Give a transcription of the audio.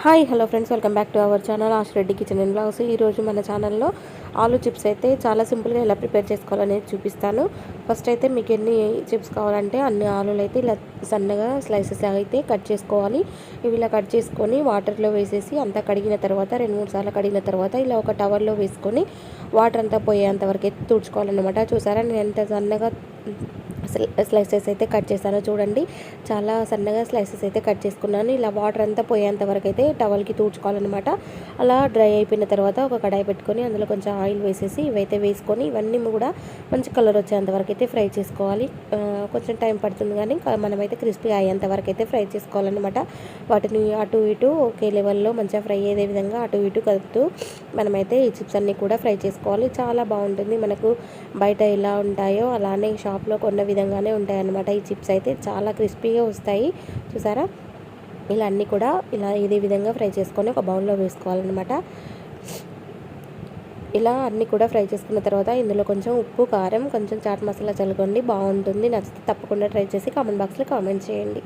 Hi hello friends, welcome back to our channel Ash Reddy kitchen and blogs. ఈరోజు మన ఛానల్లో aloo chips అయితే చాలా సింపుల్గా ఎలా ప్రిపేర్ చేసుకోవాలనేది చూపిస్తాను. ఫస్ట్ అయితే మీకు ఎన్ని చిప్స్ కావాలంటే అన్ని ఆలూలు అయితే ఇలా సన్నగా స్లైసెస్ అయితే కట్ చేసుకోవాలి. ఇవి ఇలా కట్ చేసుకొని వాటర్లో వేసేసి అంతా కడిగిన తర్వాత 2-3 సార్లు కడిగిన తర్వాత ఇలా ఒక టవర్లో వేసుకొని వాటర్ అంతా పోయేంత వరకు అయితే తుడుచుకోవాలన్నమాట. చూసారా నేను ఎంత సన్నగా స్లైసెస్ అయితే కట్ చేశాను. చూడండి, చాలా సన్నగా స్లైసెస్ అయితే కట్ చేసుకున్నాను. ఇలా వాటర్ అంతా పోయేంత వరకు అయితే టవల్కి తూడ్చుకోవాలన్నమాట. అలా డ్రై అయిపోయిన తర్వాత ఒక కడాయి పెట్టుకొని అందులో కొంచెం ఆయిల్ వేసేసి ఇవైతే వేసుకొని ఇవన్నీ కూడా మంచి కలర్ వచ్చేంత వరకు అయితే ఫ్రై చేసుకోవాలి. కొంచెం టైం పడుతుంది కానీ మనమైతే క్రిస్పీ అయ్యేంత వరకు అయితే ఫ్రై చేసుకోవాలన్నమాట. వాటిని అటు ఇటు ఒకే లెవెల్లో మంచిగా ఫ్రై అయ్యే విధంగా అటు ఇటు కలుపుతూ మనమైతే ఈ చిప్స్ అన్నీ కూడా ఫ్రై చేసుకోవాలి. చాలా బాగుంటుంది. మనకు బయట ఎలా ఉంటాయో అలానే షాప్లో కొన్న విధంగానే ఉంటాయి అన్నమాట. ఈ చిప్స్ అయితే చాలా క్రిస్పీగా వస్తాయి. చూసారా, ఇలా అన్నీ కూడా ఇలా ఇదే విధంగా ఫ్రై చేసుకొని ఒక బౌల్లో వేసుకోవాలన్నమాట. ఇలా అన్నీ కూడా ఫ్రై చేసుకున్న తర్వాత ఇందులో కొంచెం ఉప్పు, కారం, కొంచెం చాట్ మసాలా చల్లుకోండి. బాగుంటుంది. నచ్చితే తప్పకుండా ట్రై చేసి కామెంట్ బాక్స్లో కామెంట్ చేయండి.